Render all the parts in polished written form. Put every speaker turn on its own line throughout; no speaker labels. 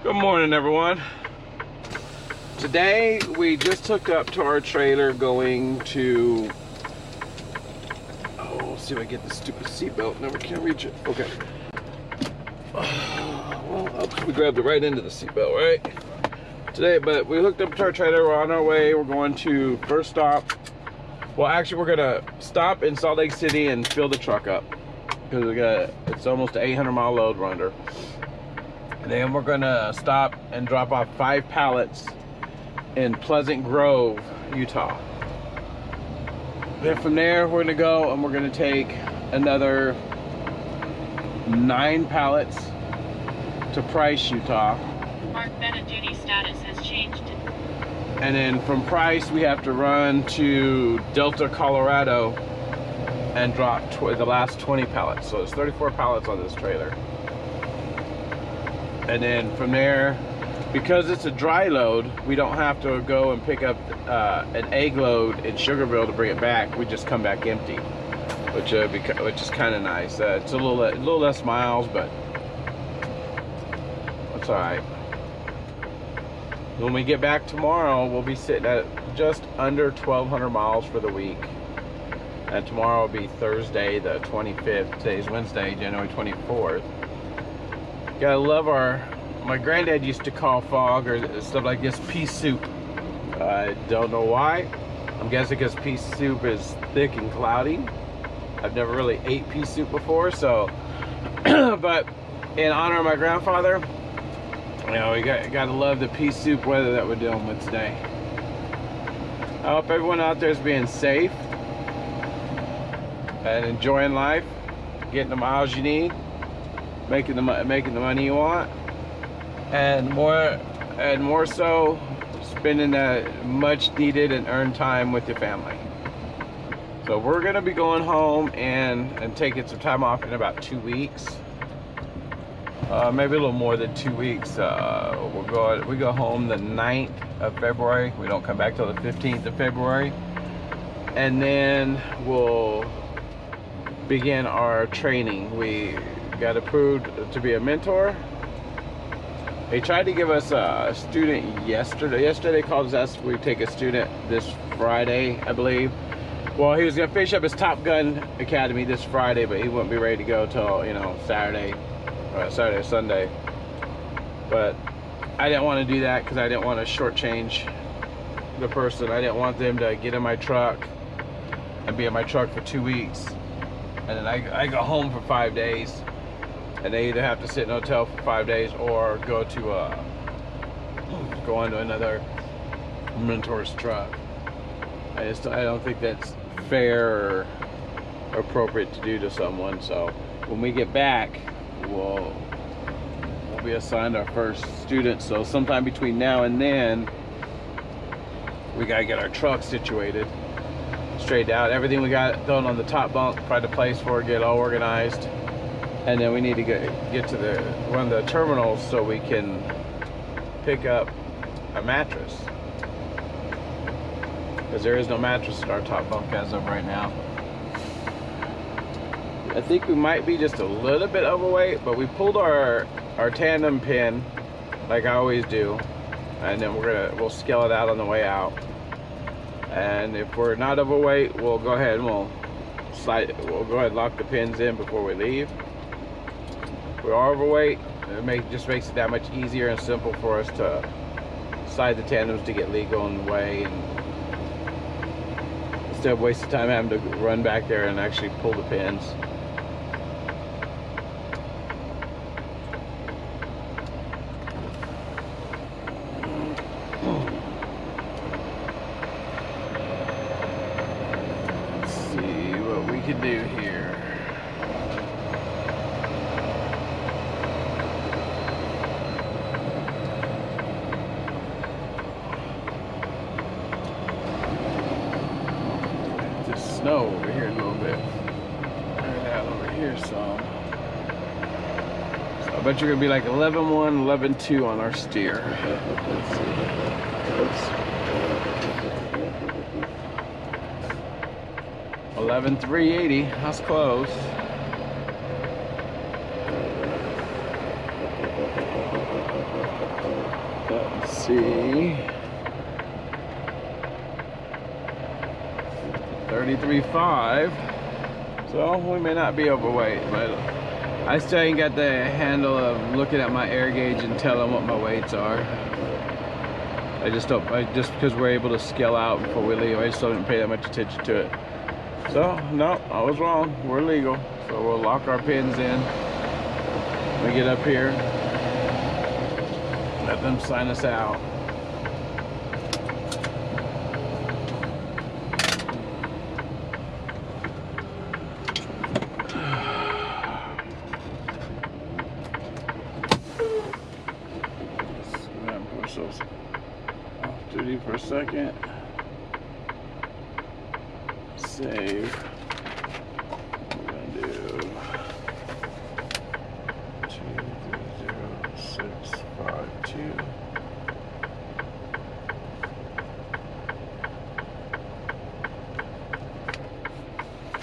Good morning, everyone. Today we just hooked up to our trailer going to, let's see if I get this stupid seatbelt. Never can reach it. Okay. Well, we grabbed it right into the seatbelt, right? Today, but we hooked up to our trailer. We're on our way. We're going to first stop. Well, actually, we're gonna stop in Salt Lake City and fill the truck up because it's almost an 800-mile load we're under. And then we're gonna stop and drop off 5 pallets in Pleasant Grove, Utah. Then from there, we're gonna go and we're gonna take another 9 pallets to Price, Utah.
Mark Bennett duty status has changed.
And then from Price, we have to run to Delta, Colorado and drop the last 20 pallets. So there's 34 pallets on this trailer. And then from there, because it's a dry load, we don't have to go and pick up an egg load in Sugarville to bring it back. We just come back empty, which is kind of nice. It's a little less miles, but that's all right. When we get back tomorrow, we'll be sitting at just under 1,200 miles for the week. And tomorrow will be Thursday, the 25th. Today's Wednesday, January 24th. Gotta love my granddad used to call fog or stuff like this pea soup. I don't know why. I'm guessing because pea soup is thick and cloudy. I've never really ate pea soup before, so but in honor of my grandfather, you know, we gotta love the pea soup weather that we're dealing with today. I hope everyone out there is being safe and enjoying life, getting the miles you need, making the money you want, and more so spending that much needed and earned time with your family. So we're gonna be going home and taking some time off in about 2 weeks, maybe a little more than 2 weeks. We go home the 9th of February. We don't come back till the 15th of February, and then we'll begin our training. We got approved to be a mentor. They tried to give us a student yesterday. Yesterday they called us, asked if we'd take a student this Friday, I believe. Well, he was gonna finish up his Top Gun Academy this Friday, but he wouldn't be ready to go till, Saturday or Sunday. But I didn't want to do that because I didn't want to shortchange the person. I didn't want them to get in my truck and be in my truck for 2 weeks, and then I go home for 5 days. And they either have to sit in a hotel for 5 days or go onto another mentor's truck. I don't think that's fair or appropriate to do to someone. So when we get back, we'll be assigned our first student. So sometime between now and then, we gotta get our truck situated, straightened out. Everything we got done on the top bunk, find a place for it, get all organized. And then we need to get to one of the terminals so we can pick up a mattress, because there is no mattress in our top bunk as of right now. I think we might be just a little bit overweight, but we pulled our tandem pin like I always do, and then we'll scale it out on the way out. And if we're not overweight, we'll go ahead and we'll go ahead and lock the pins in before we leave. If we are overweight, it just makes it that much easier and simple for us to slide the tandems to get legal and weigh, and instead of wasting time having to run back there and actually pull the pins. Let's see what we can do here. Snow over here a little bit. Clear that over here some. So I bet you're gonna be like 11.1, 11.2 on our steer. Let's see. Oops. 11.380. That's close. see. 33.5. So we may not be overweight, but I still ain't got the handle of looking at my air gauge and telling what my weights are. I just because we're able to scale out before we leave, I just don't pay that much attention to it. So no, I was wrong. We're legal. So we'll lock our pins in. We get up here, let them sign us out. Off duty for a second. Save. We're gonna do 230652.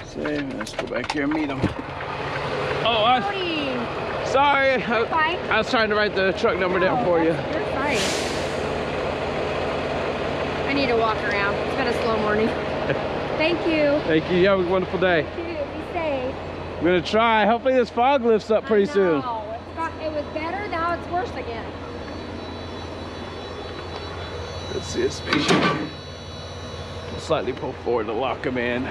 Save, and let's go back here and meet them. Oh, sorry. I was trying to write the truck number down for you.
You're fine. I need to walk around. It's been a slow morning. Thank you.
Thank you. You have a wonderful day.
Thank you. Be safe.
I'm gonna try. Hopefully this fog lifts up pretty soon.
It was better. Now it's worse again.
Let's see a spaceship. Slightly pull forward to lock them in.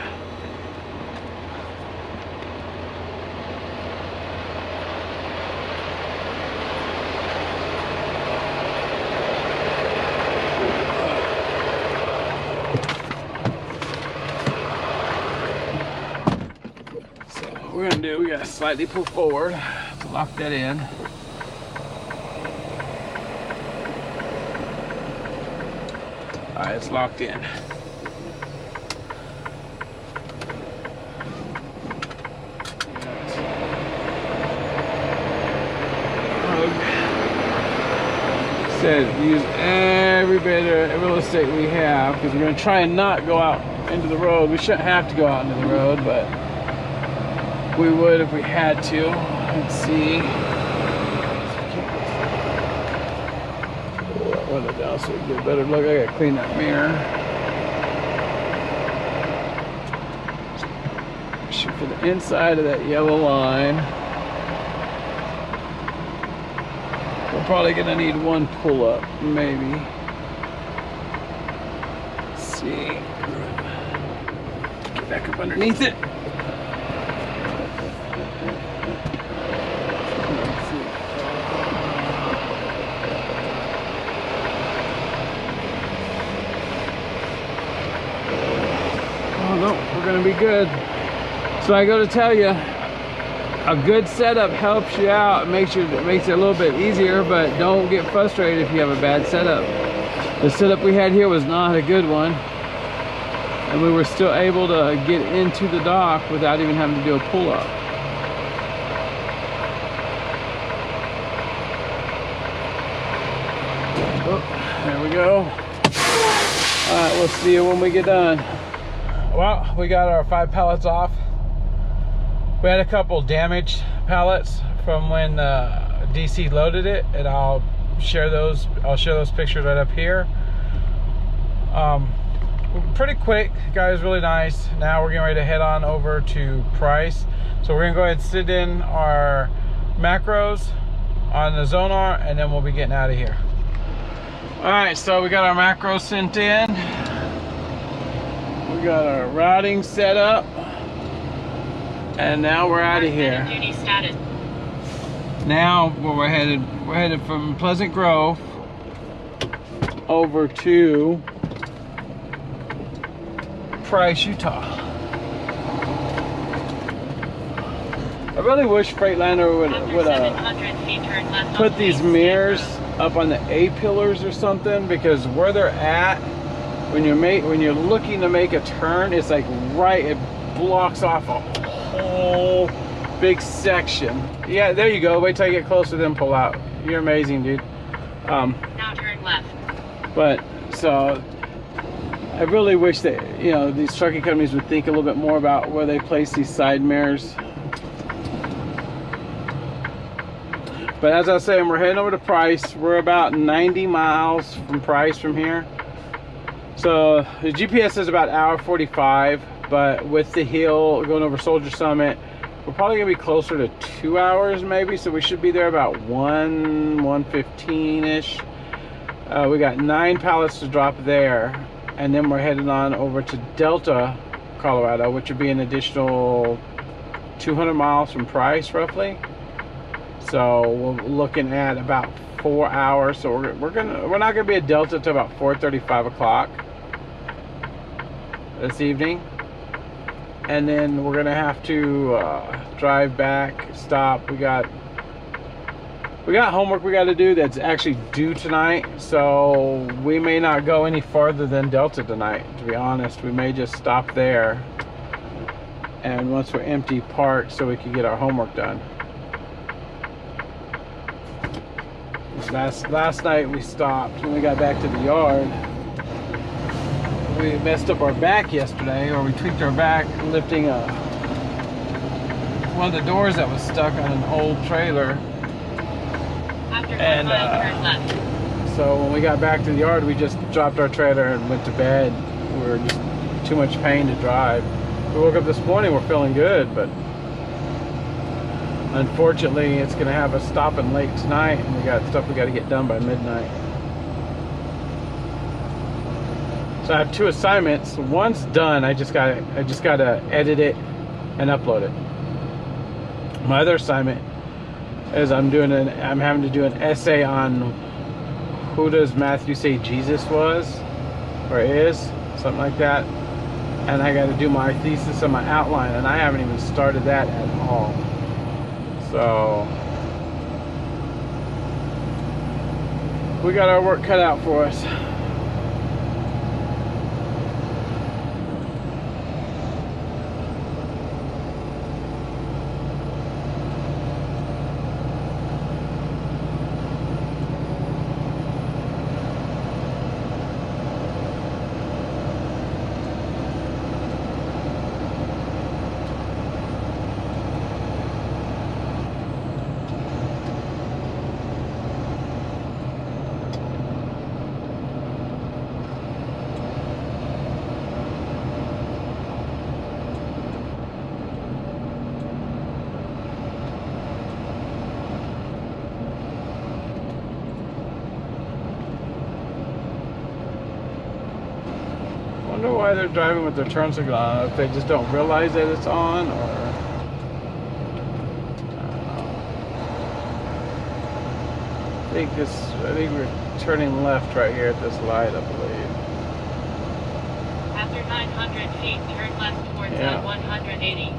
We're gonna do, we gotta slightly pull forward to lock that in. All right, it's locked in. Said use every bit of real estate we have because we're gonna try and not go out into the road. We shouldn't have to go out into the road, but we would if we had to. Let's see. Pull that window down so we can get a better look. I gotta clean that mirror. Shoot for the inside of that yellow line. We're probably gonna need one pull up, maybe. Let's see. Get back up underneath it. No, we're gonna be good. So I go to tell you, a good setup helps you out. It makes it a little bit easier, but don't get frustrated if you have a bad setup. The setup we had here was not a good one, and we were still able to get into the dock without even having to do a pull-up. Oh, there we go. All right, we'll see you when we get done. Well, we got our 5 pallets off. We had a couple damaged pallets from when DC loaded it, and I'll share those pictures right up here. Pretty quick, guy was really nice. Now we're getting ready to head on over to Price. So we're gonna go ahead and sit in our macros on the Zonar, and then we'll be getting out of here. All right, so we got our macros sent in. We got our routing set up, and now we're out of here.
Duty status.
Now where we're headed from Pleasant Grove over to Price, Utah. I really wish Freightliner would put these mirrors up on the A pillars or something, because where they're at, when you're looking to make a turn, it's like it blocks off a whole big section. Yeah, there you go. Wait till I get closer, then pull out. You're amazing, dude.
Now turn left.
But so I really wish that, you know, these trucking companies would think a little bit more about where they place these side mirrors. But as I was saying, we're heading over to Price. We're about 90 miles from Price from here. So the GPS is about hour 45, but with the hill going over Soldier Summit, we're probably gonna be closer to 2 hours maybe. So we should be there about 1:15-ish. We got 9 pallets to drop there, and then we're heading on over to Delta, Colorado, which would be an additional 200 miles from Price roughly. So we're looking at about 4 hours. So we're not gonna be at Delta till about 4:35 o'clock this evening, and then we're gonna have to drive back, stop. We got homework we got to do that's actually due tonight, so we may not go any farther than Delta tonight, to be honest. We may just stop there, and once we're empty, park so we can get our homework done. Last night we stopped when we got back to the yard. We messed up our back yesterday, or we tweaked our back lifting one of the doors that was stuck on an old trailer.
After 1
And
mile, turn left.
so when we got back to the yard, we just dropped our trailer and went to bed. We were just too much pain to drive. We woke up this morning, we're feeling good, but unfortunately it's gonna have us stopping late tonight, and we got stuff we got to get done by midnight. So I have 2 assignments. One's done. I just gotta edit it and upload it. My other assignment is I'm having to do an essay on who does Matthew say Jesus was or is, something like that. And I got to do my thesis and my outline, and I haven't even started that at all. So we got our work cut out for us. I wonder why they're driving with their turn signal on, if they just don't realize that it's on, or I don't know. I think we're turning left right here at this light, I believe.
After 900 feet, turn left towards 180.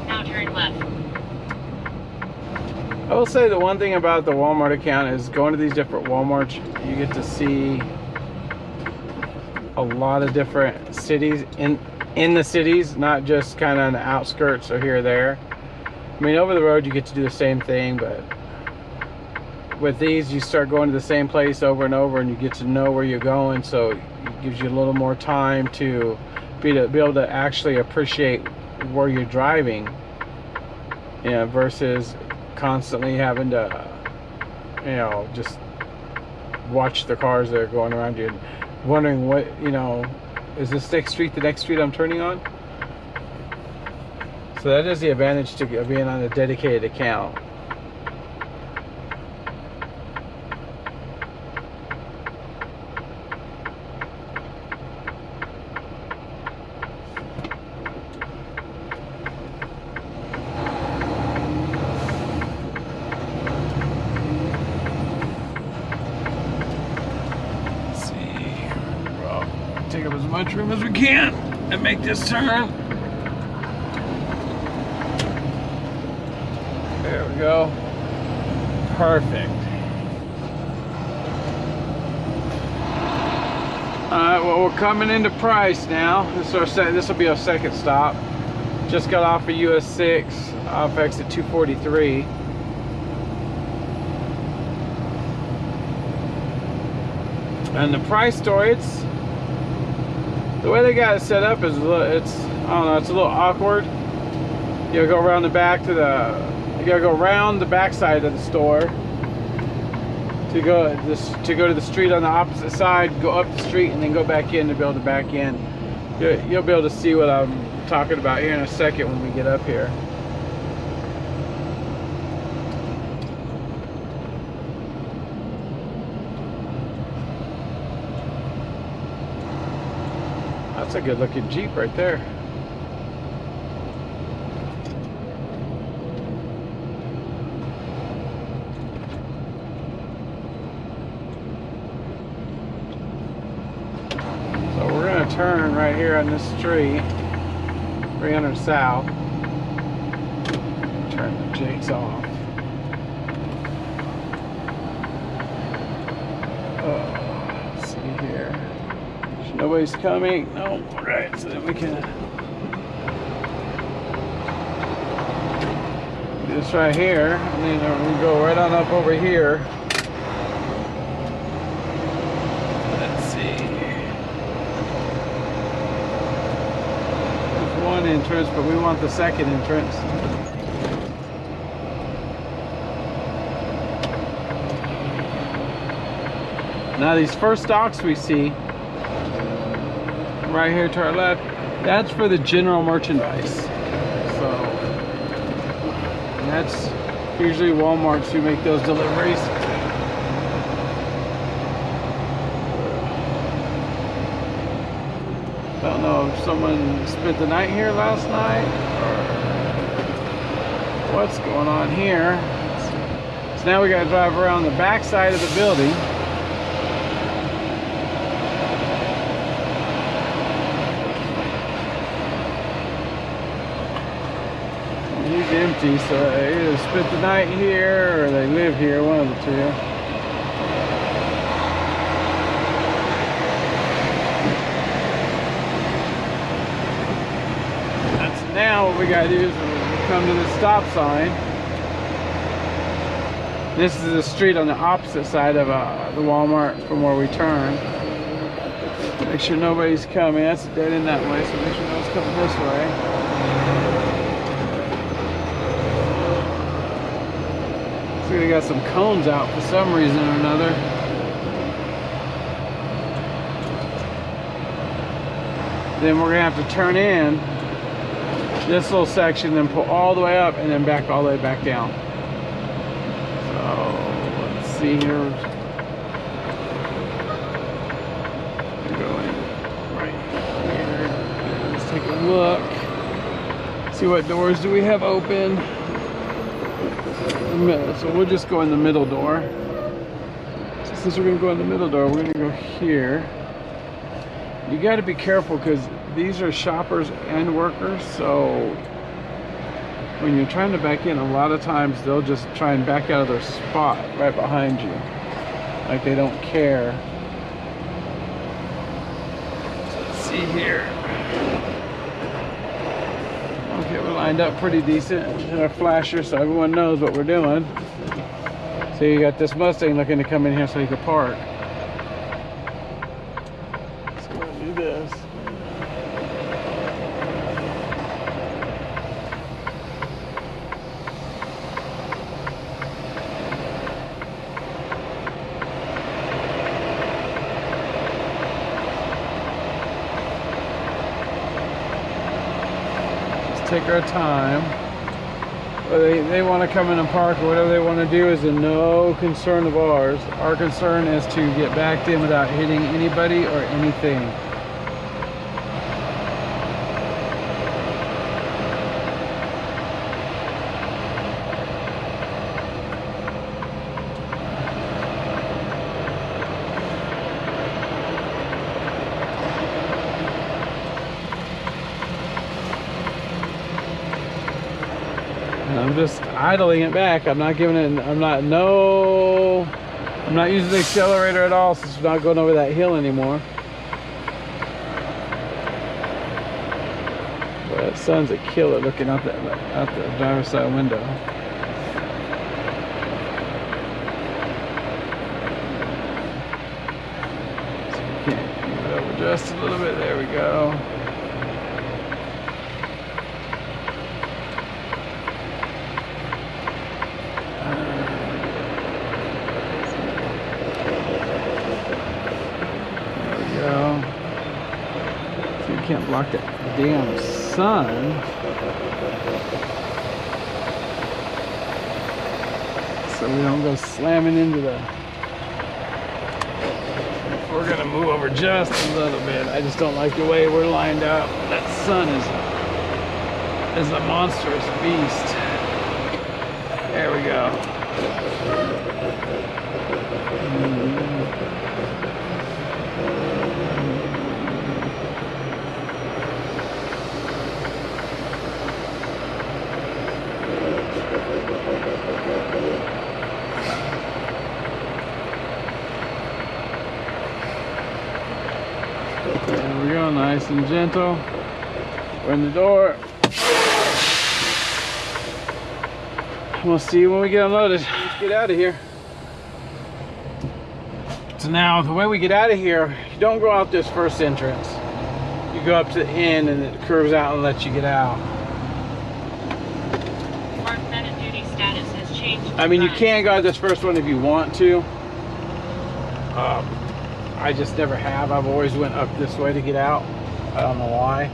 Now turn left.
I will say the one thing about the Walmart account is going to these different Walmarts, you get to see a lot of different cities in the cities, not just kind of on the outskirts or here or there. I mean, over the road you get to do the same thing, but with these you start going to the same place over and over, and you get to know where you're going, so it gives you a little more time to be able to actually appreciate where you're driving, you know, versus constantly having to, you know, just watch the cars that are going around you and wondering what, you know, is this next street the next street I'm turning on? So that is the advantage to being on a dedicated account. Take up as much room as we can and make this turn. There we go. Perfect. Alright, well, we're coming into Price now. This will be our second stop. Just got off of US 6 off exit 243. And the Price store, The way they got it set up is I don't know, it's a little awkward. You gotta go around the back to you gotta go around the back side of the store to go to the street on the opposite side, go up the street, and then go back in to be able to back in. You'll be able to see what I'm talking about here in a second when we get up here. That's a good looking Jeep right there. So we're going to turn right here on this street, 300 South. Turn the jakes off. Let's see here. Nobody's coming. No. All right. So then we can do this right here, and then we go right on up over here. Let's see. There's one entrance, but we want the second entrance. Now these first docks we see right here to our left, that's for the general merchandise. So that's usually Walmart's who make those deliveries. Don't know if someone spent the night here last night or what's going on here. So now we got to drive around the back side of the building. He's empty, so they either spent the night here or they live here, one of the two. That's now what we gotta do is we come to the stop sign. This is the street on the opposite side of the Walmart from where we turn. Make sure nobody's coming. That's a dead end that way, so make sure no one's coming this way. So we got some cones out for some reason or another. Then we're gonna have to turn in this little section, then pull all the way up, and then back all the way back down. So let's see here. Going right here. Let's take a look. See what doors do we have open. So we'll just go in the middle door. So since we're going to go in the middle door, we're going to go here. You got to be careful because these are shoppers and workers. So when you're trying to back in, a lot of times they'll just try and back out of their spot right behind you. Like they don't care. So let's see here. Okay, we're lined up pretty decent in our flasher so everyone knows what we're doing. So you got this Mustang looking to come in here so you can park. Let's go and do this. Take our time. They want to come in and park or whatever they want to do is a no concern of ours. Our concern is to get backed in without hitting anybody or anything. I'm just idling it back. I'm not giving it, I'm not using the accelerator at all since we're not going over that hill anymore. But that sun's a killer looking out the driver's side window. So you can't move it over just a little bit. There we go. There we go. So you can't block that damn sun. So we don't go slamming into the... We're gonna move over just a little bit. I just don't like the way we're lined up. That sun is a monstrous beast. There we go. There we go, nice and gentle. We're in the door. We'll see you when we get unloaded. Let's get out of here. So now, the way we get out of here, you don't go out this first entrance. You go up to the end and it curves out and lets you get out.
Mark men and duty status has changed.
I mean, you can go out this first one if you want to. I just never have. I've always went up this way to get out. I don't know why.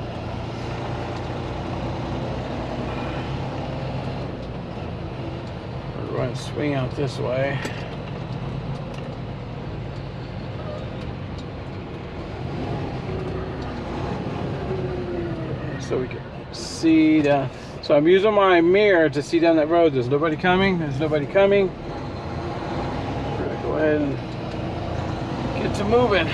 We're going to swing out this way. So we can see down. So I'm using my mirror to see down that road. There's nobody coming. There's nobody coming. We're going to go ahead and get to moving.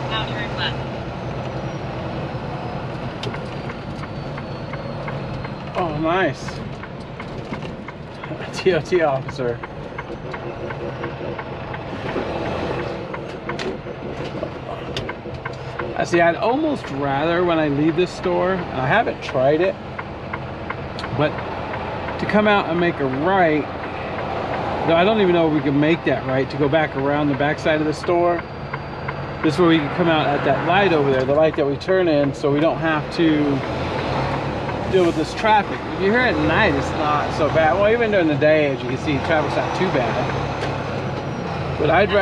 Now turn left.
Oh, nice. TOT officer. I see, I'd almost rather when I leave this store, and I haven't tried it, but to come out and make a right, no, I don't even know if we can make that right, to go back around the back side of the store. This is where we can come out at that light over there, the light that we turn in, so we don't have to deal with this traffic. If you're here at night, it's not so bad. Well, even during the day, as you can see, traffic's not too bad. But I'd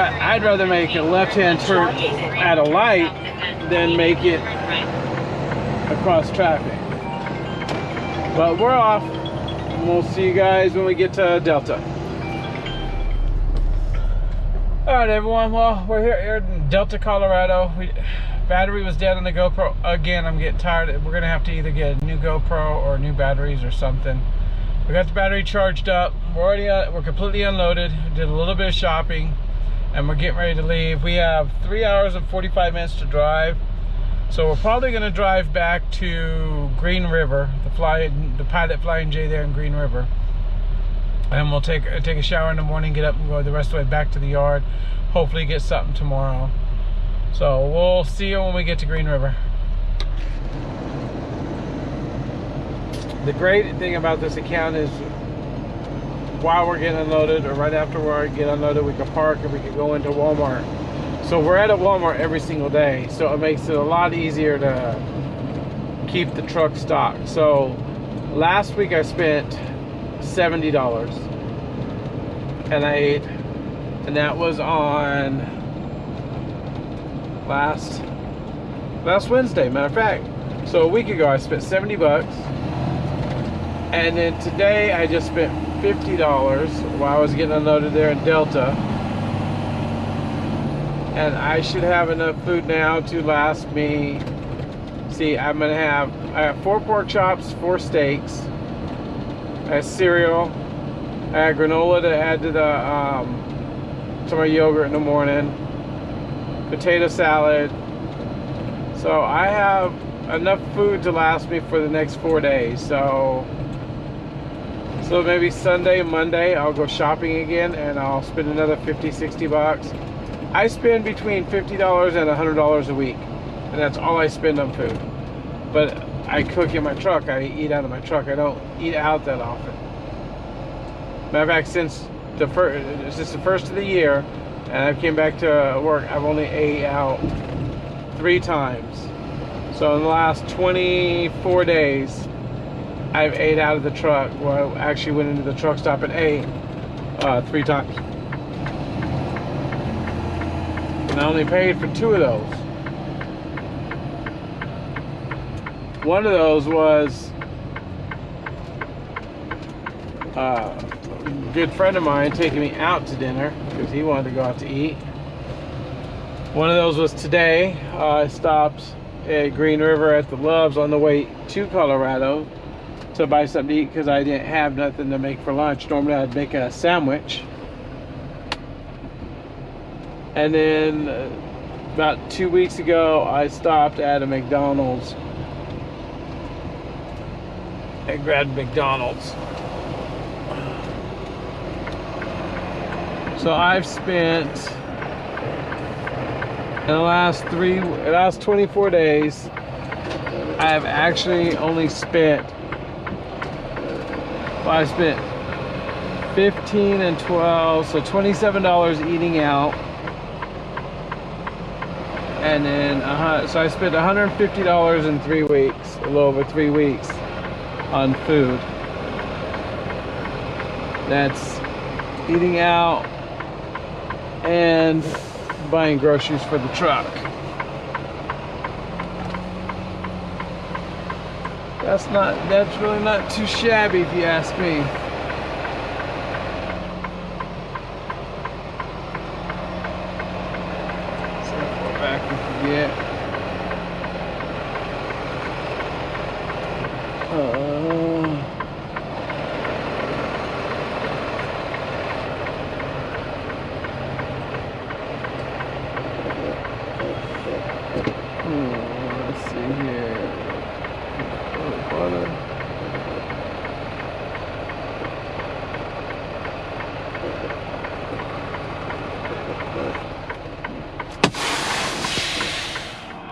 rather make a left-hand turn at a light than make it across traffic. But we're off. And we'll see you guys when we get to Delta. All right, everyone. Well, we're here in Delta, Colorado. Battery was dead on the GoPro. Again, I'm getting tired. We're gonna have to either get a new GoPro or new batteries or something. We got the battery charged up. We're completely unloaded. Did a little bit of shopping, and we're getting ready to leave. We have 3 hours and 45 minutes to drive, so we're probably gonna drive back to Green River, the Pilot Flying J there in Green River, and we'll take a shower in the morning, get up and go the rest of the way back to the yard. Hopefully get something tomorrow. So we'll see you when we get to Green River. The great thing about this account is while we're getting unloaded or right after we get unloaded, we can park and we can go into Walmart. So we're at a Walmart every single day, so it makes it a lot easier to keep the truck stocked. So last week I spent $70 and I ate, and that was on last Wednesday, matter of fact. So a week ago I spent 70 bucks, and then today I just spent $50 while I was getting unloaded there in Delta, and I should have enough food now to last me. See, I have 4 pork chops, 4 steaks, I have cereal, I have granola to add to my yogurt in the morning, potato salad. So I have enough food to last me for the next 4 days. So maybe Sunday, Monday, I'll go shopping again and I'll spend another 50, 60 bucks. I spend between $50 and $100 a week, and that's all I spend on food. But I cook in my truck. I eat out of my truck. I don't eat out that often. Matter of fact, since the first of the year, and I came back to work, I've only ate out 3 times. So in the last 24 days, I've ate out of the truck. Well, I actually went into the truck stop and ate 3 times. And I only paid for 2 of those. One of those was a good friend of mine taking me out to dinner because he wanted to go out to eat. One of those was today. I stopped at Green River at the Loves on the way to Colorado to buy something to eat because I didn't have nothing to make for lunch. Normally I'd make a sandwich. And then about 2 weeks ago I stopped at a McDonald's and grabbed McDonald's. So I've spent in the last 24 days, I have actually only spent, well, I spent 15 and 12, so $27 eating out. And then, so I spent $150 in 3 weeks, a little over 3 weeks on food. That's eating out and buying groceries for the truck. That's really not too shabby if you ask me. So far back we can get. Let's see here.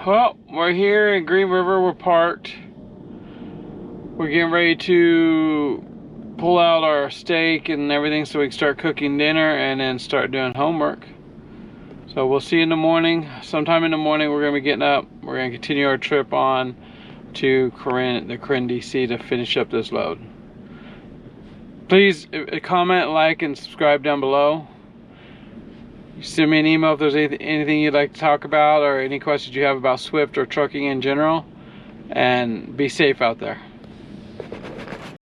Well, we're here in Green River. We're parked. We're getting ready to pull out our steak and everything so we can start cooking dinner and then start doing homework. So we'll see you in the morning. Sometime in the morning we're going to be getting up. We're going to continue our trip on to Corinne, the Corinne DC, to finish up this load. Please comment, like, and subscribe down below. Send me an email if there's anything you'd like to talk about or any questions you have about Swift or trucking in general. And be safe out there.